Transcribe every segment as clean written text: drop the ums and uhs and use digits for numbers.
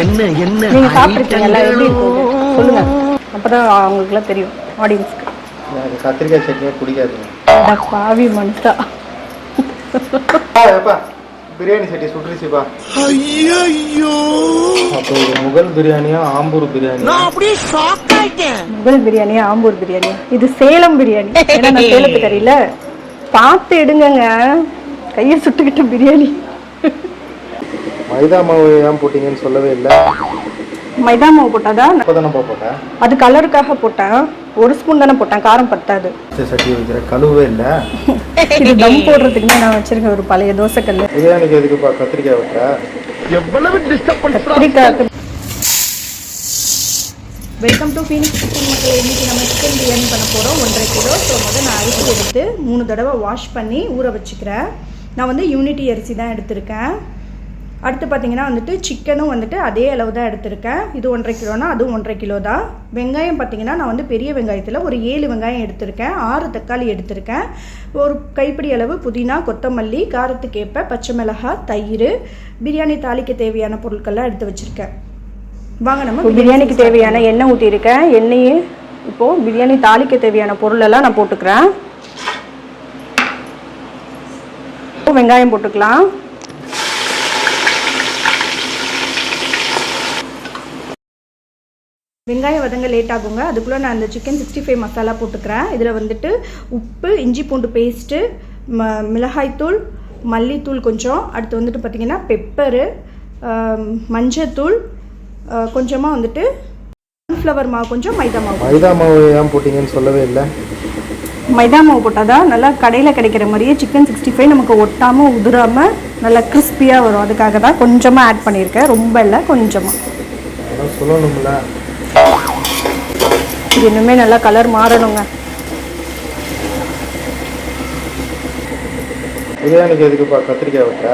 என்ன என்ன நீங்க சாப்பிட்டுருக்கீங்கல்ல, எப்படி இருக்கும் சொல்லுங்க, அப்பதான் அவங்களுக்குலாம் தெரியும் ஆடியன்ஸ்க்கு. எனக்கு கத்திரிக்காய் சட்னியே பிடிக்காதுங்க. பாவி மனுஷா. பிரியாணி சட்டி சுட்டுருச்சுப்பா. ஐயோ, அப்போ முகல் பிரியாணியா ஆம்பூர் பிரியாணி? முகல் பிரியாணியா ஆம்பூர் பிரியாணியா? இது சேலம் பிரியாணி. ஏன்னா நான் சேலத்துக்கு அறியில. பார்த்து எடுங்கங்க, கையை சுட்டுக்கிட்ட பிரியாணி. மைதா மாவு ஏன் போட்டீங்கன்னு சொல்லவே இல்லை. மைதா மாவு போட்டாதான் போட்டேன். அது கலருக்காக போட்டேன். ஒரு ஸ்பூன் தானே போட்டேன், காரம் பத்தாது. சட்டி வைக்கிற கழுவே இல்லை. இது தம் போடுறதுக்கு நான் வச்சிருக்கேன் ஒரு பழைய தோசைக்கல். பிரியாணிக்கு எதுக்குப்பா கத்திரிக்காய் வைக்க? எவ்வளவு டிஸ்டர்ப் கத்திரிக்காய். வெல்கம் டு ஃபீனிக்ஸ் கிச்சன் மக்களே. இன்றைக்கி நம்ம சிக்கன் பிரியாணி பண்ண போகிறோம். 1.5 கிலோ. ஸோ நான் அரிசி எடுத்து 3 தடவை வாஷ் பண்ணி ஊற வச்சுக்கிறேன். நான் யூனிட்டி அரிசி தான் எடுத்திருக்கேன். அடுத்து பார்த்திங்கன்னா சிக்கனும் அதே அளவு தான் எடுத்திருக்கேன். இது 1.5 கிலோனா அதுவும் 1.5 கிலோ தான். வெங்காயம் பார்த்திங்கன்னா நான் பெரிய வெங்காயத்தில் ஒரு 7 வெங்காயம் எடுத்திருக்கேன். 6 தக்காளி எடுத்திருக்கேன். ஒரு கைப்பிடி அளவு புதினா, கொத்தமல்லி, காரத்துக்கு ஏற்ப பச்சை மிளகாய், தயிர், பிரியாணி தாளிக்க தேவையான பொருட்கள்லாம் எடுத்து வச்சுருக்கேன். வாங்க நம்ம பிரியாணிக்கு தேவையான எண்ணெய் ஊற்றிருக்கேன். எண்ணெயே இப்போது பிரியாணி தாளிக்க தேவையான பொருளெல்லாம் நான் போட்டுக்கிறேன். வெங்காயம் போட்டுக்கலாம். வெங்காயம் வதங்க லேட் ஆகுங்க. அதுக்குள்ளே நான் அந்த சிக்கன் 65 மசாலா போட்டுக்கிறேன். இதில் உப்பு, இஞ்சி பூண்டு பேஸ்ட்டு, மிளகாய்த்தூள், மல்லித்தூள் கொஞ்சம், அடுத்து பார்த்திங்கன்னா பெப்பரு, மஞ்சத்தூள் கொஞ்சமாக கார்ன்ஃப்ளவர் மாவு கொஞ்சம், மைதா மாவு. மைதா மாவு ஏன் போட்டிங்கன்னு சொல்லவே இல்லை. மைதா மாவு போட்டால் தான் நல்லா கடையில் கிடைக்கிற மாதிரியே சிக்கன் 65 நமக்கு ஒட்டாமல் உதிராமல் நல்லா கிறிஸ்பியாக வரும். அதுக்காக தான் கொஞ்சமாக ஆட் பண்ணியிருக்கேன், ரொம்ப இல்லை, கொஞ்சமாக. சொல்லணும்ல, இது இன்னுமே நல்லா கலர் மாறணுங்க. பிரியாணிக்கு எதுக்குப்பா கத்திரிக்காய் வைக்க?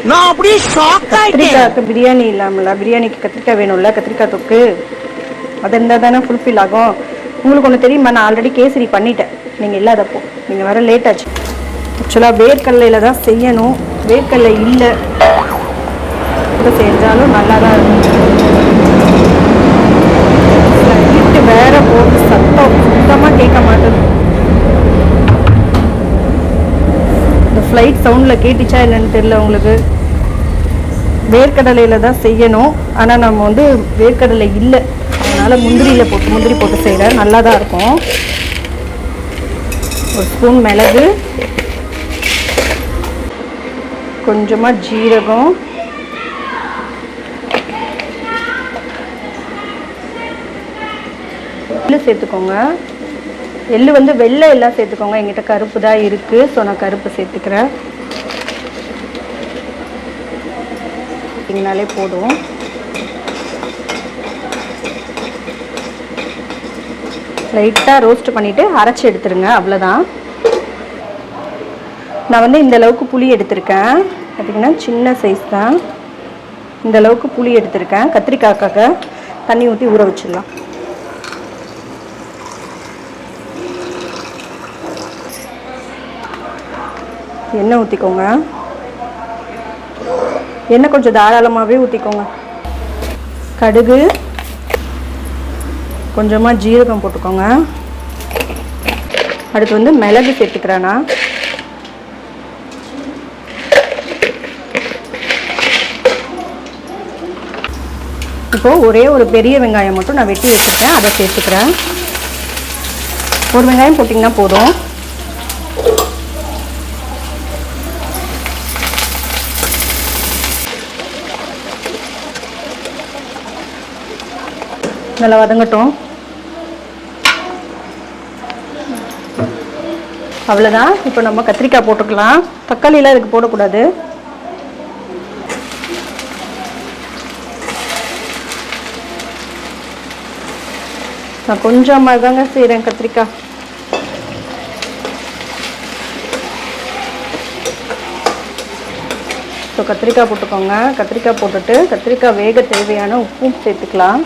நான் அப்படியே ஷாக் ஆயிட்டேன். கத்திரிக்காய்க்கு பிரியாணி இல்லாமல, பிரியாணிக்கு கத்திரிக்காய் வேணும்ல, கத்திரிக்காய் தொக்கு அது இருந்தால் தானே ஃபுல்ஃபில் ஆகும். உங்களுக்கு ஒன்று தெரியுமா, நான் ஆல்ரெடி கேசரி பண்ணிட்டேன், நீங்கள் இல்லாதப்போ. நீங்கள் வர லேட் ஆச்சு. ஆக்சுவலாக வேர்க்கடலையில் தான் செய்யணும், வேர்க்கடலை இல்லை. கூட செஞ்சாலும் நல்லா தான் இருக்கும். வேற போட்டு சத்தம் சுத்தமாக கேட்க மாட்டேது. இந்த ஃப்ளைட் சவுண்டில் கேட்டுச்சா என்னன்னு தெரியல உங்களுக்கு. வேர்க்கடலையில் தான் செய்யணும், ஆனால் நம்ம வேர்க்கடலை இல்லை, அதனால் முந்திரி போட்டு செய்கிறேன். நல்லா தான் இருக்கும். ஒரு ஸ்பூன் மிளகு, கொஞ்சமாக ஜீரகம், எள்ளு சேர்த்துக்கோங்க. எள்ளு வெள்ளை எல்லாம் சேர்த்துக்கோங்க. எங்கிட்ட கருப்பு தான் இருக்குது, ஸோ நான் கருப்பு சேர்த்துக்கிறேன். பார்த்தீங்கனாலே போதும். லைட்டாக ரோஸ்ட் பண்ணிவிட்டு அரைச்சி எடுத்துருங்க, அவ்வளோதான். நான் இந்த அளவுக்கு புளி எடுத்திருக்கேன். பார்த்திங்கன்னா சின்ன சைஸ் தான். இந்த அளவுக்கு புளி எடுத்திருக்கேன். கத்திரிக்காய்க்காக தண்ணி ஊற்றி ஊற வச்சிடலாம். எண்ணெய் ஊற்றிக்கோங்க. எண்ணெய் கொஞ்சம் தாராளமாகவே ஊற்றிக்கோங்க. கடுகு, கொஞ்சமாக ஜீரகம் போட்டுக்கோங்க. அடுத்து மிளகு சேர்த்துக்கிறேன்னா. இப்போது ஒரே ஒரு பெரிய வெங்காயம் மட்டும் நான் வெட்டி வச்சுருக்கேன், அதை சேர்த்துக்கிறேன். ஒரு வெங்காயம் போட்டிங்கன்னா போதும். நல்லா வதங்கட்டும். அவ்வளோதான். இப்போ நம்ம கத்திரிக்காய் போட்டுக்கலாம். தக்காளியெலாம் இதுக்கு போடக்கூடாது. நான் கொஞ்சமாக தாங்க செய்கிறேன் கத்திரிக்காய். ஸோ கத்திரிக்காய் போட்டுக்கோங்க. கத்திரிக்காய் போட்டுட்டு கத்திரிக்காய் வேக தேவையான உப்பும் சேர்த்துக்கலாம்.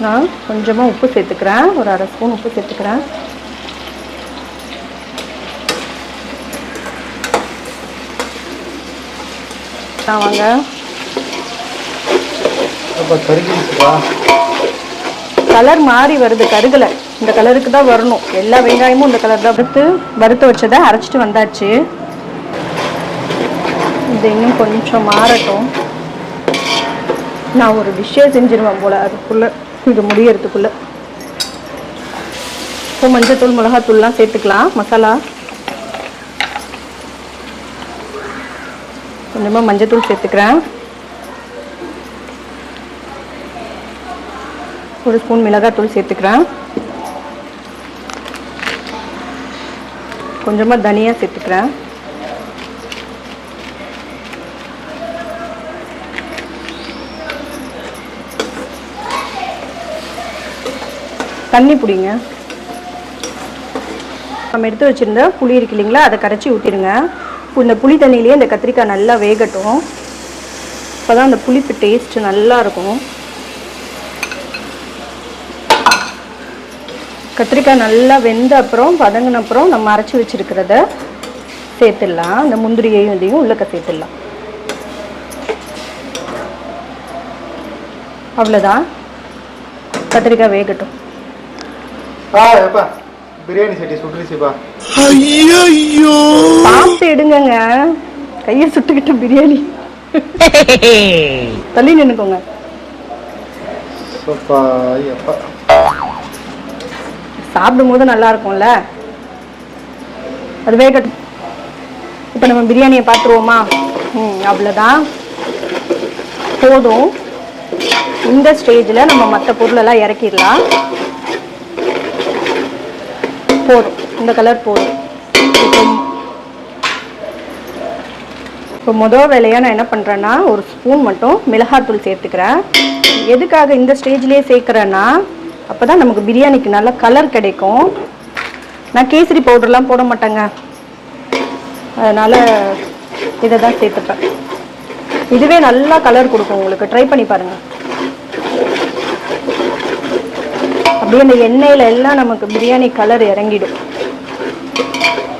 நான் கொஞ்சமாக உப்பு சேர்த்துக்கிறேன், ஒரு அரை ஸ்பூன் உப்பு சேர்த்துக்கிறேன். வாங்க அப்போ கருகிடுச்சுப்பா. கலர் மாறி வருது, கருகலை. இந்த கலருக்கு தான் வரணும். எல்லா வெங்காயமும் இந்த கலர் தான். வறுத்து வச்சதை அரைச்சிட்டு வந்தாச்சு. இது இன்னும் கொஞ்சம் மாறட்டும். நான் ஒரு டிஷ்ஷே செஞ்சிருவேன் போல் அதுக்குள்ளே, இது முடியறதுக்குள்ளே. இப்போ மஞ்சத்தூள் மிளகாத்தூள்லாம் சேர்த்துக்கலாம். மசாலா கொஞ்சமாக மஞ்சத்தூள் சேர்த்துக்கிறேன். ஒரு ஸ்பூன் மிளகாத்தூள் சேர்த்துக்கிறேன். கொஞ்சமாக தனியா சேர்த்துக்கிறேன். தண்ணி பிடிங்க. நம்ம எடுத்து வச்சுருந்த புளி இருக்கு இல்லைங்களா, அதை கரைச்சி ஊற்றிடுங்க. இந்த புளி தண்ணியிலேயே இந்த கத்திரிக்காய் நல்லா வேகட்டும். அப்போ தான் அந்த புளிப்பு டேஸ்ட்டு நல்லா இருக்கும். கத்திரிக்காய் நல்லா வெந்த அப்புறம் வதங்கின அப்புறம் நம்ம அரைச்சி வச்சுருக்கிறத சேர்த்துடலாம். அந்த முந்திரியையும் இதையும் உள்ளக்க சேர்த்துடலாம். அவ்வளோதான், கத்திரிக்காய் வேகட்டும். எப்பா பிரியாணி சட்டி சுட்டுருச்சுப்பா. ஐயோ பார்த்து எடுங்கங்க, கையை சுட்டுக்கிட்ட பிரியாணி. தள்ளி நின்னுக்கோங்க. சாப்பிடும் போது நல்லா இருக்கும்ல, அது வேகட்டும். இப்போ நம்ம பிரியாணியை பார்த்துருவோமா? அவ்வளோதான், போதும். இந்த ஸ்டேஜில் நம்ம மற்ற பொருளெல்லாம் இறக்கிடலாம். போதும், இந்த கலர் போதும். இப்போ முதல் வேலையாக நான் என்ன பண்ணுறேன்னா, ஒரு ஸ்பூன் மட்டும் மிளகாத்தூள் சேர்த்துக்கிறேன். எதுக்காக இந்த ஸ்டேஜ்லேயே சேர்க்குறேன்னா, அப்போ தான் நமக்கு பிரியாணிக்கு நல்ல கலர் கிடைக்கும். நான் கேசரி பவுடர்லாம் போட மாட்டேங்க, அதனால் இதை தான் சேர்த்துப்பேன். இதுவே நல்லா கலர் கொடுக்கும் உங்களுக்கு, ட்ரை பண்ணி பாருங்கள். அப்படியே அந்த எண்ணெயில் எல்லாம் நமக்கு பிரியாணி கலர் இறங்கிடும்.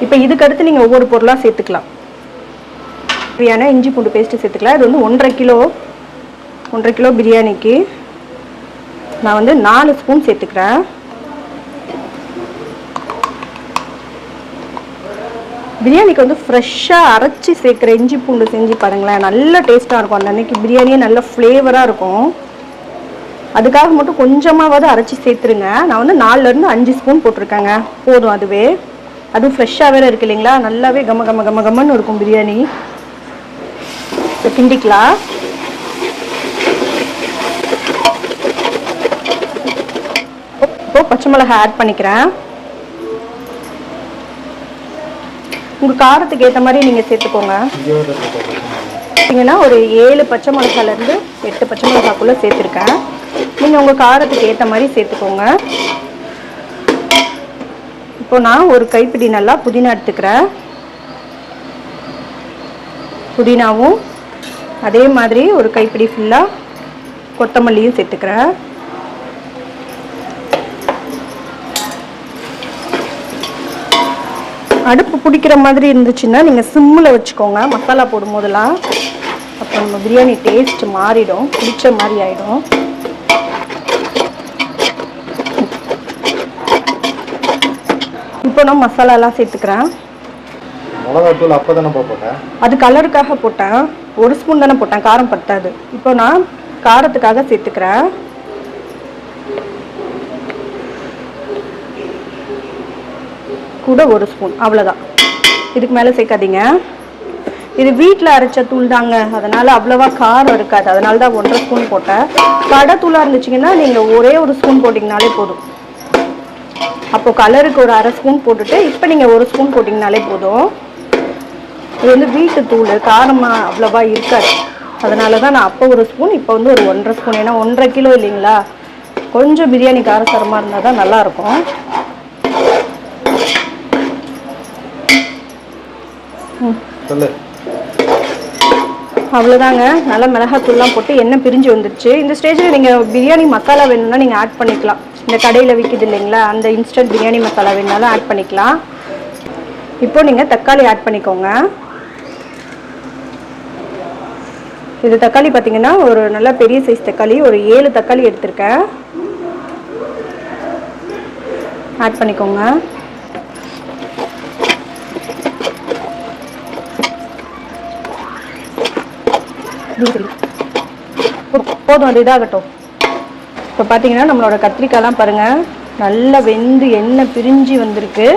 இப்போ இதுக்கு அடுத்து நீங்கள் ஒவ்வொரு பொருளாக சேர்த்துக்கலாம். பிரியாணி இஞ்சி பூண்டு பேஸ்ட்டு சேர்த்துக்கலாம். இது வந்து 1.5 கிலோ பிரியாணிக்கு நான் வந்து 4 ஸ்பூன் சேர்த்துக்கிறேன். பிரியாணிக்கு வந்து ஃப்ரெஷ்ஷாக அரைச்சி சேர்க்குற இஞ்சி பூண்டு செஞ்சு பாருங்களேன், நல்ல டேஸ்ட்டாக இருக்கும். அந்த அன்னைக்கு பிரியாணியே நல்ல ஃப்ளேவராக இருக்கும். அதுக்காக மட்டும் கொஞ்சமாவது அரைச்சி சேர்த்துருங்க. நான் வந்து 4லேருந்து 5 ஸ்பூன் போட்டிருக்கேங்க, போதும். அதுவே அதுவும் ஃப்ரெஷ்ஷாக வேறு இருக்கு இல்லைங்களா, நல்லாவே கம கம கம கமன்னு இருக்கும் பிரியாணி. கிண்டிக்கலாம். இப்போ பச்சை மிளகாய் ஆட் பண்ணிக்கிறேன். உங்கள் காரத்துக்கு ஏற்ற மாதிரி நீங்கள் சேர்த்துக்கோங்க. பார்த்தீங்கன்னா ஒரு 7 பச்சை மிளகாலேருந்து 8 பச்சை மிளகாக்குள்ளே சேர்த்துருக்கேன். நீங்கள் உங்கள் காரத்துக்கு ஏற்ற மாதிரி சேர்த்துக்கோங்க. இப்போ நான் ஒரு கைப்பிடி நல்லா புதினா எடுத்துக்கிறேன். புதினாவும் அதே மாதிரி ஒரு கைப்பிடி ஃபுல்லாக கொத்தமல்லியும் சேர்த்துக்கிறேன். அடுப்பு பிடிக்கிற மாதிரி இருந்துச்சுன்னா நீங்கள் சிம்மில் வச்சுக்கோங்க மசாலா போடும் போதெல்லாம். அப்போ நம்ம பிரியாணி டேஸ்ட் மாறிடும், பிடிச்ச மாதிரி ஆகிடும். இப்போ நான் மசாலாலாம் சேர்த்துக்கிறேன். மிளகாத்தூள் அப்போ தானே போட்டேன், அது கலருக்காக போட்டேன். 1 ஸ்பூன் தானே போட்டேன், காரம் பத்தாது. இப்போ நான் காரத்துக்காக சேர்த்துக்கிறேன். கூட 1 ஸ்பூன், அவ்வளோதான். இதுக்கு மேலே சேர்க்காதீங்க. இது வீட்டில் அரைச்ச தூள் தாங்க, அதனால் அவ்வளோவா காரம் இருக்காது. அதனால தான் 1.5 ஸ்பூன் போட்டேன். கடை தூளாக இருந்துச்சிங்கன்னா நீங்கள் ஒரே 1 ஸ்பூன் போட்டிங்கனாலே போதும். அப்போது கலருக்கு ஒரு 1/2 ஸ்பூன் போட்டுட்டு இப்போ நீங்கள் 1 ஸ்பூன் போட்டிங்கனாலே போதும். இது வந்து வீட்டு தூள், காரமாக அவ்வளோவா இருக்காது. அதனால தான் நான் அப்போ 1 ஸ்பூன், இப்போ வந்து ஒரு 1.5 ஸ்பூன். ஏன்னா 1.5 கிலோ இல்லைங்களா, கொஞ்சம் பிரியாணி காரசாரமாக இருந்தால் தான் நல்லாயிருக்கும். அவ்வளோதாங்க, நல்லா மிளகாத்தூள்லாம் போட்டு எண்ணெய் பிரிஞ்சு வந்துடுச்சு. இந்த ஸ்டேஜில் நீங்கள் பிரியாணி மசாலா வேணும்னா நீங்கள் ஆட் பண்ணிக்கலாம். இந்த கடையில் விற்கிது இல்லைங்களா, அந்த இன்ஸ்டன்ட் பிரியாணி மசாலா வேணுனாலும் ஆட் பண்ணிக்கலாம். இப்போ நீங்கள் தக்காளி ஆட் பண்ணிக்கோங்க. இது தக்காளி பார்த்தீங்கன்னா ஒரு நல்ல பெரிய சைஸ் தக்காளி, ஒரு 7 தக்காளி எடுத்திருக்கேன். ஆட் பண்ணிக்கோங்க. போதும், அது இதாகட்டும். இப்போ பார்த்தீங்கன்னா நம்மளோட கத்திரிக்காய்லாம் பாருங்கள் நல்லா வெந்து எண்ணெய் பிரிஞ்சு வந்திருக்கு.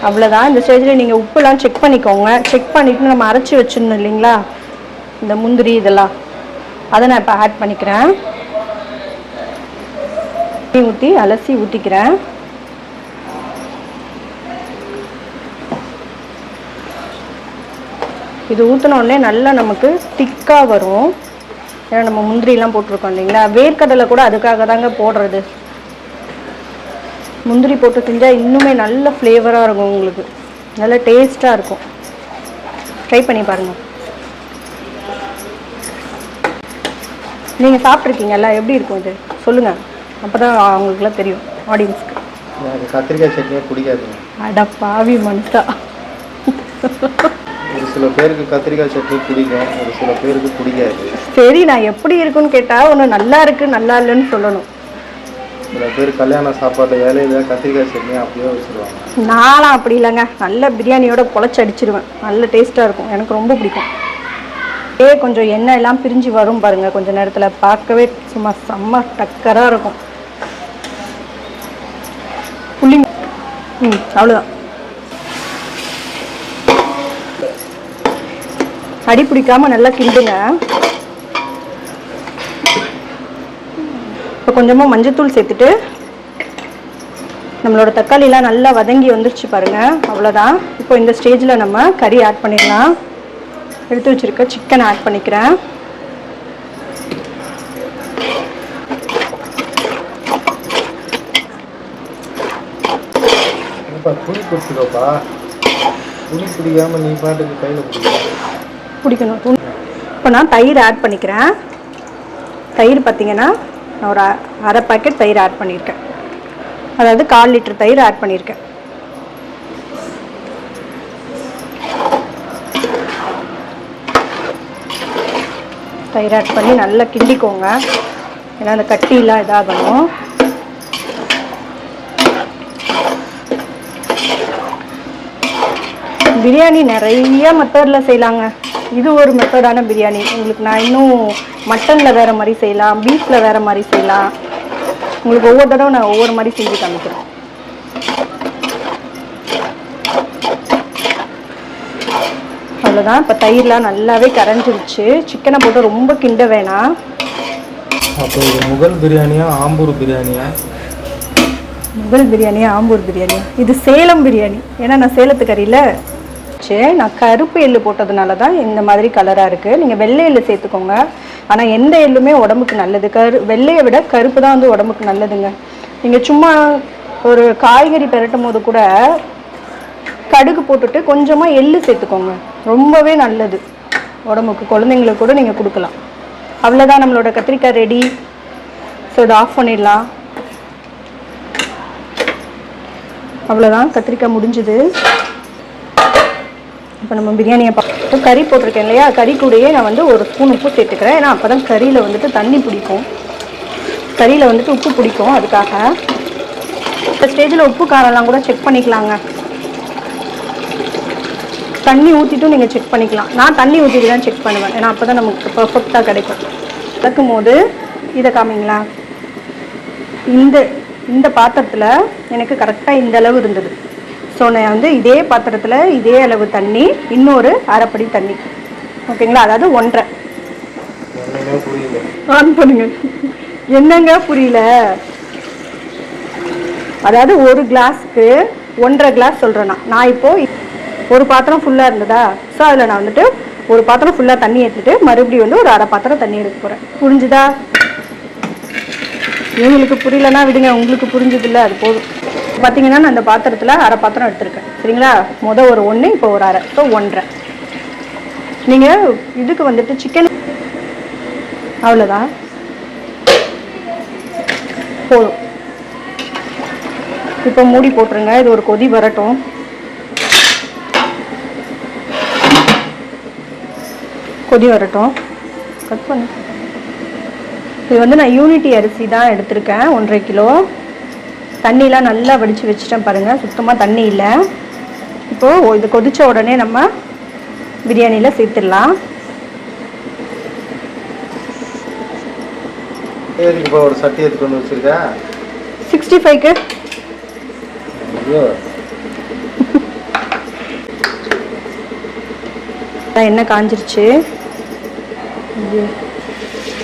அவ்வளோதான். இந்த ஸ்டேஜில் நீங்கள் உப்புலாம் செக் பண்ணிக்கோங்க. செக் பண்ணிவிட்டு நம்ம அரைச்சி வச்சிடணும் இல்லைங்களா இந்த முந்திரி இதெல்லாம், அதை நான் இப்போ ஆட் பண்ணிக்கிறேன். ஊற்றி அலசி ஊற்றிக்கிறேன். இது ஊற்றினோடனே நல்லா நமக்கு திக்காக வரும். ஏன்னா நம்ம முந்திரிலாம் போட்டிருக்கோம் இல்லைங்களா. வேர்க்கடலை கூட அதுக்காக தாங்க போடுறது. முந்திரி போட்டு செஞ்சால் இன்னுமே நல்ல ஃப்ளேவராக இருக்கும், உங்களுக்கு நல்ல டேஸ்ட்டாக இருக்கும். ட்ரை பண்ணி பாருங்கள். நீங்கள் சாப்பிட்ருக்கீங்கல்ல, எப்படி இருக்கும் இது சொல்லுங்கள், அப்போ தான் அவங்களுக்குலாம் தெரியும் ஆடியன்ஸ்க்கு. எனக்கு கத்திரிக்காய் சட்னியே பிடிக்காதுங்க. அட பாவி மனுஷா. ஒரு சில பேருக்கு கத்திரிக்காய் சட்னி பிடிக்கும், ஒரு சில பேருக்கு பிடிக்காது. சரி, நான் எப்படி இருக்குன்னு கேட்டால் ஒன்று நல்லா இருக்குது நல்லா இல்லைன்னு சொல்லணும். சில பேர் கல்யாண சாப்பாடு இலையில கத்திரிக்காய் சட்னி அப்படியே வச்சுருவாங்க. நானும் அப்படி இல்லைங்க, நல்ல பிரியாணியோட பொழைச்சி அடிச்சிருவேன். நல்ல டேஸ்ட்டாக இருக்கும், எனக்கு ரொம்ப பிடிக்கும். கொஞ்சம் எண்ணெய் எல்லாம் பிரிஞ்சு வரும் பாருங்கள் கொஞ்சம் நேரத்தில். பார்க்கவே சும்மா செம்ம டக்கராக இருக்கும். புள்ளி அவ்வளோதான். அடி பிடிக்காமல் நல்லா கிண்டுங்க. இப்போ கொஞ்சமாக மஞ்சத்தூள் சேர்த்துட்டு நம்மளோட தக்காளிலாம் நல்லா வதங்கி வந்துருச்சு பாருங்கள். அவ்வளோதான். இப்போ இந்த ஸ்டேஜில் நம்ம கறி ஆட் பண்ணிடலாம். எடுத்து வச்சுருக்க சிக்கன் ஆட் பண்ணிக்கிறேன். புளி பிடிச்சிக்கோப்பா, புளி பிடிக்காம நீ பாட்டுக்கு கையில் பிடிக்கணும். இப்போ நான் தயிர் ஆட் பண்ணிக்கிறேன். தயிர் பார்த்தீங்கன்னா நான் ஒரு அரை பாக்கெட் தயிர் ஆட் பண்ணியிருக்கேன். அதாவது 1/4 லிட்டர் தயிர் ஆட் பண்ணியிருக்கேன். தயிர் ஆட் பண்ணி நல்லா கிண்டிக்கோங்க. ஏன்னா அந்த கட்டிலாம் இதாகணும். பிரியாணி நிறைய மெத்தடில் செய்யலாங்க. இது ஒரு மெத்தடான பிரியாணி. உங்களுக்கு நான் இன்னும் மட்டனில் வேறு மாதிரி செய்யலாம், பீஃபில் வேறு மாதிரி செய்யலாம். உங்களுக்கு ஒவ்வொரு தடவை நான் ஒவ்வொரு மாதிரி செஞ்சு காமிக்கிறேன். அவ்வளோதான். இப்போ தயிர்லாம் நல்லாவே கரைஞ்சிருச்சு. சிக்கனை போட்டு ரொம்ப கிண்ட வேணாம். அப்போ இது முகல் பிரியாணியா ஆம்பூர் பிரியாணியா? முகல் பிரியாணியா ஆம்பூர் பிரியாணியா? இது சேலம் பிரியாணி. ஏன்னா நான் சேலத்துக்கறியில் நான் கருப்பு எள்ளு போட்டதுனால தான் இந்த மாதிரி கலராக இருக்குது. நீங்கள் வெள்ளை எள்ளு சேர்த்துக்கோங்க. ஆனால் எந்த எள்ளுமே உடம்புக்கு நல்லது. வெள்ளையை விட கருப்பு தான் வந்து உடம்புக்கு நல்லதுங்க. நீங்கள் சும்மா ஒரு காய்கறி பெரட்டும் போது கூட கடுகு போட்டுட்டு கொஞ்சமாக எள்ளு சேர்த்துக்கோங்க, ரொம்பவே நல்லது உடம்புக்கு. குழந்தைங்களுக்கு கூட நீங்கள் கொடுக்கலாம். அவ்வளோதான், நம்மளோட கத்திரிக்காய் ரெடி. ஸோ இதை ஆஃப் பண்ணிடலாம். அவ்வளோதான், கத்திரிக்காய் முடிஞ்சுது. இப்போ நம்ம பிரியாணியை இப்போ கறி போட்டிருக்கேன் இல்லையா, கறி கூடயே நான் வந்து ஒரு ஸ்பூன் உப்பு சேர்த்துக்கிறேன். ஏன்னா அப்போ தான் கறியில் வந்துட்டு தண்ணி பிடிக்கும், கறியில் வந்துட்டு உப்பு பிடிக்கும். அதுக்காக இந்த ஸ்டேஜில் உப்பு காரம்லாம் கூட செக் பண்ணிக்கலாங்க. தண்ணி ஊற்றிட்டும் நீங்கள் செக் பண்ணிக்கலாம். நான் தண்ணி ஊற்றிட்டு தான் செக் பண்ணுவேன். ஏன்னா அப்போ தான் நமக்கு பர்ஃபெக்டாக கிடைக்கும். இறக்கும் போது இதை காமிங்களா, இந்த பாத்திரத்தில் எனக்கு கரெக்டாக இந்த அளவு இருந்தது. ஸோ நான் வந்து இதே பாத்திரத்தில் இதே அளவு தண்ணி, இன்னொரு அரைப்படி தண்ணி, ஓகேங்களா? அதாவது 1.5. ஆன் பண்ணுங்க. என்னங்க புரியல? அதாவது ஒரு கிளாஸ்க்கு 1.5 கிளாஸ் சொல்கிறேன் நான். இப்போது ஒரு பாத்திரம் ஃபுல்லாக இருந்ததா, ஸோ அதில் நான் வந்துட்டு ஒரு பாத்திரம் ஃபுல்லாக தண்ணி எடுத்துகிட்டு மறுபடியும் வந்து ஒரு அரை பாத்திரம் தண்ணி எடுக்க போகிறேன். புரிஞ்சுதா? இவங்களுக்கு புரியலன்னா விடுங்க, உங்களுக்கு புரிஞ்சதில்லை, அது போதும். பார்த்தீங்கன்னா நான் அந்த பாத்திரத்தில் அரை பாத்திரம் எடுத்துருக்கேன், சரிங்களா? ஒரு 1, இப்போ ஒரு அரை, ஸோ 1.5. நீங்கள் இதுக்கு வந்துட்டு சிக்கன் அவ்வளோதான், போதும். இப்போ மூடி போட்டுருங்க. இது ஒரு கொதி வரட்டும். கொதி வரட்டும். கட் பண்ணு. இது வந்து நான் யூனிட்டி அரிசி தான் எடுத்திருக்கேன், 1.5 கிலோ. தண்ணிலாம் நல்லா வடித்து வச்சுட்டேன் பாருங்கள், சுத்தமாக தண்ணி இல்லை. இப்போது இது கொதித்த உடனே நம்ம பிரியாணியில் சேர்த்துடலாம். இப்போ ஒரு சட்டி எடுத்து கொண்டு வச்சிருக்கா 65க்கு. எண்ணெய் காஞ்சிருச்சு.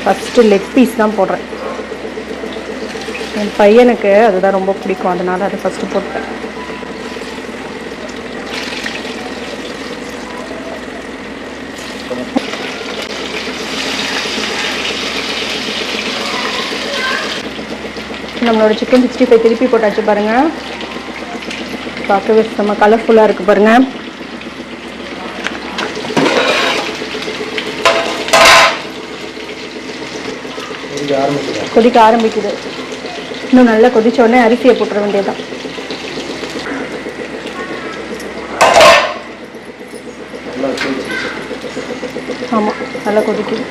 ஃபஸ்ட்டு லெக் பீஸ் தான் போடுறேன். என் பையனுக்கு அதுதான் ரொம்ப பிடிக்கும், அதனால் அதை ஃபஸ்ட்டு போட்டேன். நம்மளோட சிக்கன் 65 திருப்பி போட்டாச்சு பாருங்கள். பார்க்கவே செம்ம கலர்ஃபுல்லாக இருக்குது பாருங்கள். கொதிக்க ஆரம்பிக்குது. இன்னும் நல்லா கொதிச்ச உடனே அரிசியை போட்டுற வேண்டியதுதான். ஆமாம், நல்லா கொதிக்குது.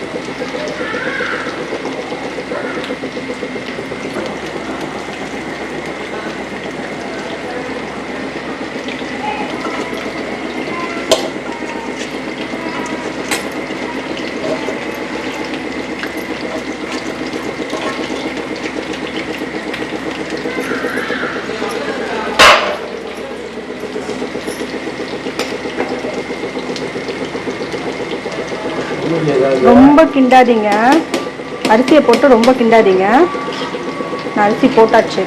ரொம்ப கிண்டாதீங்க, அரிசியை போட்டு ரொம்ப கிண்டாதீங்க. நான் அரிசி போட்டாச்சு.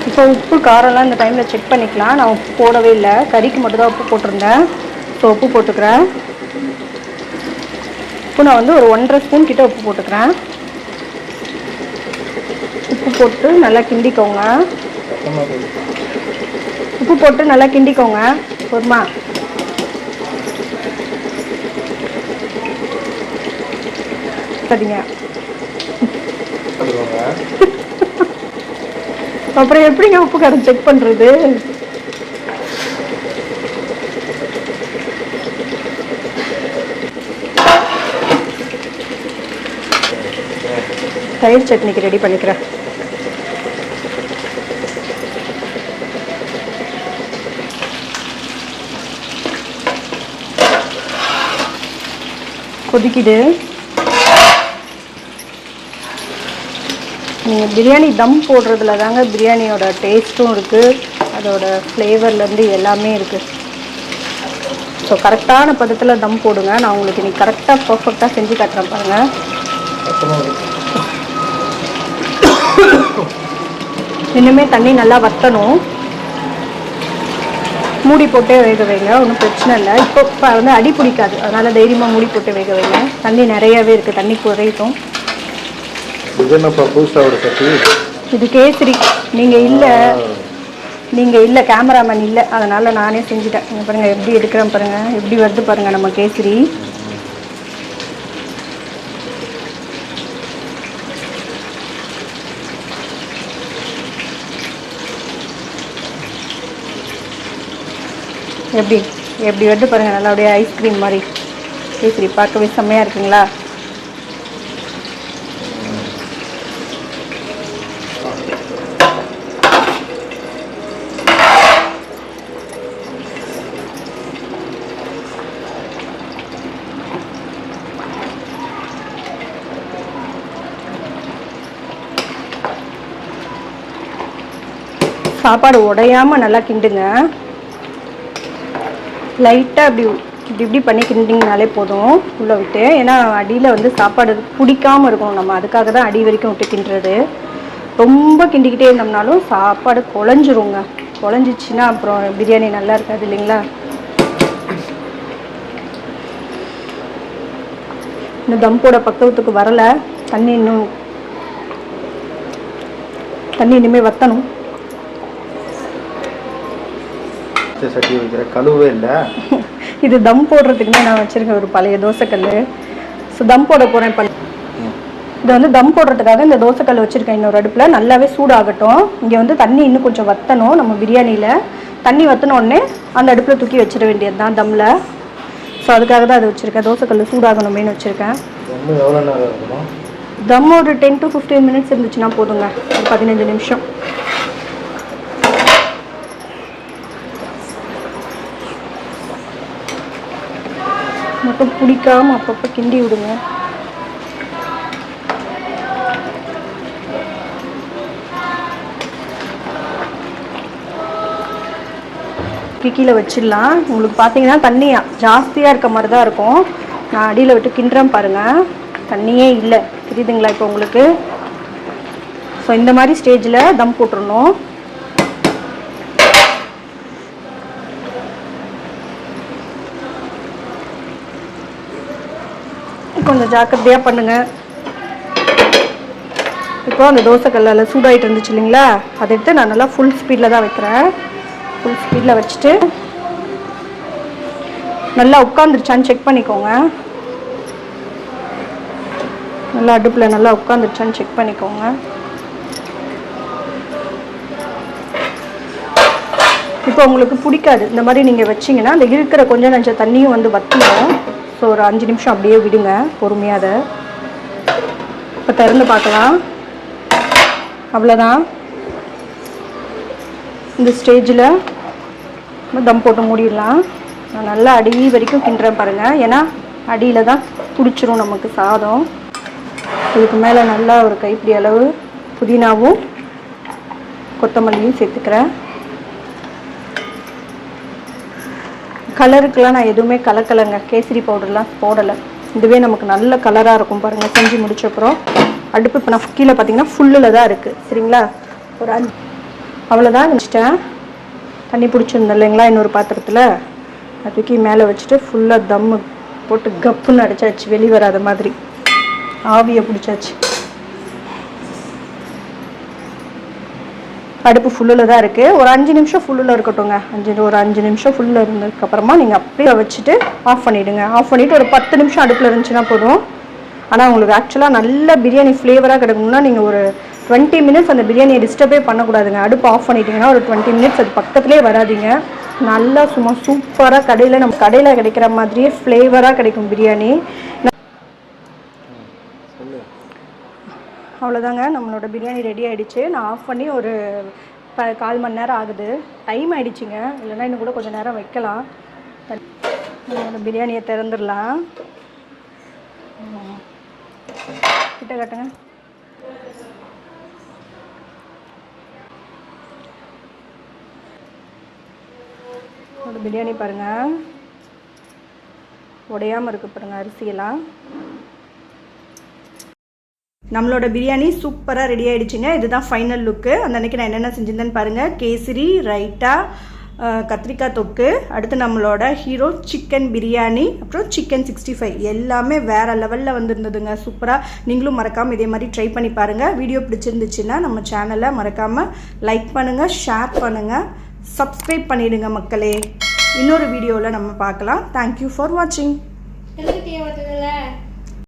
இப்போ உப்பு காரம்லாம் இந்த டைமில் செக் பண்ணிக்கலாம். நான் உப்பு போடவே இல்லை, கறிக்கு மட்டும் தான் உப்பு போட்டிருந்தேன். ஸோ உப்பு போட்டுக்கிறேன். இப்போ நான் வந்து ஒரு 1.5 ஸ்பூன் கிட்ட உப்பு போட்டுக்கிறேன். உப்பு போட்டு நல்லா கிண்டிக்கோங்க. உப்பு போட்டு நல்லா கிண்டிக்கோங்க. போதுமா? சரிங்க. அப்புறம் எப்படிங்க உப்பு காரம் செக் பண்றது? தயிர் சட்னிக்கு ரெடி பண்ணிக்கிறேன். கொதிக்குது. நீங்கள் பிரியாணி தம் போடுறதுல தாங்க பிரியாணியோட டேஸ்ட்டும் இருக்குது, அதோட ஃப்ளேவர்லேருந்து எல்லாமே இருக்குது. ஸோ கரெக்டான பதத்தில் தம் போடுங்க. நான் உங்களுக்கு இன்னைக்கு கரெக்டாக பர்ஃபெக்டாக செஞ்சு காட்டுறேன் பாருங்கள். இன்னுமே தண்ணி நல்லா வற்றணும். மூடி போட்டே வேக வைங்க, ஒன்றும் பிரச்சனை இல்லை. இப்போ வந்து அடி பிடிக்காது, அதனால் தைரியமாக மூடி போட்டு வேக வைங்க. தண்ணி நிறையாவே இருக்குது, தண்ணி குறையட்டும். இது கேசரி. நீங்கள் இல்லை கேமராமேன் இல்லை, அதனால் நானே செஞ்சுட்டேன். இங்கே பாருங்கள் எப்படி எடுக்கிறேன் பாருங்கள், எப்படி வருது பாருங்கள் நம்ம கேசரி. எப்படி எப்படி வருது பாருங்கள், நல்லா அப்படியே ஐஸ்கிரீம் மாதிரி கேசரி. பார்க்கவே செம்மையாக இருக்குங்களா? சாப்பாடு உடையாமல் நல்லா கிண்டுங்க. லைட்டாக இப்படி இப்படி பண்ணி கிண்டிங்கனாலே போதும் உள்ளே விட்டு. ஏன்னா அடியில் வந்து சாப்பாடு பிடிக்காமல் இருக்கணும், நம்ம அதுக்காக தான் அடி வரைக்கும் விட்டு கிண்டுறது. ரொம்ப கிண்டிக்கிட்டே இருந்தோம்னாலும் சாப்பாடு குழஞ்சிருங்க. குழஞ்சிச்சின்னா அப்புறம் பிரியாணி நல்லா இருக்காது இல்லைங்களா? இன்னும் தம் போட பக்குவத்துக்கு வரலை. தண்ணி இனிமேல் வற்றணும். சட்டி வைக்கிற கழுவே இல்லை. இது தம் போடுறதுக்குமே நான் வச்சுருக்கேன் ஒரு பழைய தோசைக்கல். ஸோ தம் போட போகிறேன். இதை வந்து தம் போடுறதுக்காக இந்த தோசைக்கல் வச்சுருக்கேன் இன்னொரு அடுப்பில். நல்லாவே சூடாகட்டும். இங்கே வந்து தண்ணி இன்னும் கொஞ்சம் வற்றணும் நம்ம பிரியாணியில். தண்ணி வற்றினோடனே அந்த அடுப்பில் தூக்கி வச்சிட வேண்டியது தான் தம்மில். ஸோ அதுக்காக தான் அதை வச்சுருக்கேன். தோசைக்கல் சூடாகணுமேனு வச்சுருக்கேன். எவ்வளோ நேரம் இருக்கணும்? தம் ஒரு 10 to 15 மினிட்ஸ் இருந்துச்சுன்னா போதுங்க. ஒரு 15 நிமிஷம். மட்டும் பிடிக்காம அப்பப்போ கிண்டி விடுங்க. கீழே வச்சிடலாம். உங்களுக்கு பார்த்தீங்கன்னா தண்ணி ஜாஸ்தியாக இருக்க மாதிரி தான் இருக்கும். நான் அடியில் விட்டு கிண்டுறேன் பாருங்கள், தண்ணியே இல்லை. தெரியுதுங்களா இப்போ உங்களுக்கு? ஸோ இந்த மாதிரி ஸ்டேஜில் தம் போட்டுடணும். கொஞ்சம் ஜாக்கிரதையாக பண்ணுங்கள். இப்போ அந்த தோசைக்கல்லில் சூடாகிட்டு இருந்துச்சு இல்லைங்களா, அதை எடுத்து நான் நல்லா ஃபுல் ஸ்பீடில் தான் வைக்கிறேன். ஃபுல் ஸ்பீடில் வச்சுட்டு நல்லா உட்காந்துருச்சான்னு செக் பண்ணிக்கோங்க. நல்லா அடுப்பில் நல்லா உட்காந்துருச்சான்னு செக் பண்ணிக்கோங்க. இப்போ உங்களுக்கு பிடிக்காது இந்த மாதிரி நீங்கள் வச்சிங்கன்னா அந்த இருக்கிற கொஞ்சம் நஞ்ச தண்ணியும் வந்து வற்றிடும். ஸோ ஒரு 5 நிமிஷம் அப்படியே விடுங்க பொறுமையாக. அதை இப்போ திறந்து பார்க்கலாம். அவ்வளோதான். இந்த ஸ்டேஜில் தம் போட்டு மூடிடலாம். நான் நல்லா அடி வரைக்கும் கிண்டுறேன் பாருங்கள், ஏன்னா அடியில் தான் பிடிச்சிரும் நமக்கு சாதம். இதுக்கு மேலே நல்லா ஒரு கைப்பிடி அளவு புதினாவும் கொத்தமல்லியும் சேர்த்துக்கிறேன். கலருக்கெலாம் நான் எதுவுமே கலக்கலைங்க, கேசரி பவுடர்லாம் போடலை. இதுவே நமக்கு நல்ல கலராக இருக்கும் பாருங்கள். செஞ்சு முடிச்சப்பறம் அடுப்பு இப்போ நான் கீழே பார்த்தீங்கன்னா ஃபுல்லில் தான் இருக்குது. சரிங்களா? ஒரு அவ்வளோதான் வச்சுட்டேன். தண்ணி பிடிச்சிருந்தேன் இல்லைங்களா இன்னொரு பாத்திரத்தில், அது தூக்கி மேலே வச்சுட்டு ஃபுல்லாக தம்மு போட்டு கப்புன்னு அடிச்சாச்சு. வெளியே வராத மாதிரி ஆவியை பிடிச்சாச்சு. அடுப்பு ஃபுல்லில் தான் இருக்குது. ஒரு 5 நிமிஷம் ஃபுல்லில் இருக்கட்டும்ங்க. ஒரு 5 நிமிஷம் ஃபுல்லில் இருந்ததுக்கப்புறமா நீங்கள் அப்படியே வச்சுட்டு ஆஃப் பண்ணிவிடுங்க. ஆஃப் பண்ணிவிட்டு ஒரு 10 நிமிஷம் அடுப்பில் இருந்துச்சுன்னா போதும். ஆனால் உங்களுக்கு ஆக்சுவலாக நல்ல பிரியாணி ஃப்ளேவராக கிடைக்கணும்னா நீங்கள் ஒரு 20 மினிட்ஸ் அந்த பிரியாணியை டிஸ்டர்பே பண்ணக்கூடாதுங்க. அடுப்பு ஆஃப் பண்ணிட்டீங்கன்னா ஒரு 20 மினிட்ஸ் அது பக்கத்துலேயே வராதிங்க. நல்லா சும்மா சூப்பராக கடையில் நம்ம கடையில் கிடைக்கிற மாதிரியே ஃப்ளேவராக கிடைக்கும் பிரியாணி. அவ்வளோதாங்க, நம்மளோட பிரியாணி ரெடி ஆகிடுச்சு. நான் ஆஃப் பண்ணி ஒரு 1/4 மணி நேரம் ஆகுது. டைம் ஆகிடுச்சிங்க, இல்லைன்னா இன்னும் கூட கொஞ்சம் நேரம் வைக்கலாம். நம்மளோட பிரியாணியை திறந்துடலாம். கிட்ட காட்டுங்க. ஒரு பிரியாணி பாருங்கள், உடையாமல் இருக்குது பாருங்கள் அரிசியெல்லாம். நம்மளோட பிரியாணி சூப்பராக ரெடி ஆகிடுச்சிங்க. இதுதான் ஃபைனல் லுக்கு. அந்த அன்றைக்கி நான் என்னென்ன செஞ்சிருந்தேன்னு பாருங்கள். கேசரி, ரைட்டா, கத்திரிக்காய் தொக்கு, அடுத்து நம்மளோட ஹீரோ சிக்கன் பிரியாணி, அப்புறம் சிக்கன் 65 எல்லாமே வேறு லெவலில் வந்துருந்ததுங்க. சூப்பராக. நீங்களும் மறக்காமல் இதே மாதிரி ட்ரை பண்ணி பாருங்கள். வீடியோ பிடிச்சிருந்துச்சுன்னா நம்ம சேனலை மறக்காமல் லைக் பண்ணுங்கள், ஷேர் பண்ணுங்கள், சப்ஸ்கிரைப் பண்ணிவிடுங்க மக்களே. இன்னொரு வீடியோவில் நம்ம பார்க்கலாம். தேங்க்யூ ஃபார் வாட்சிங்.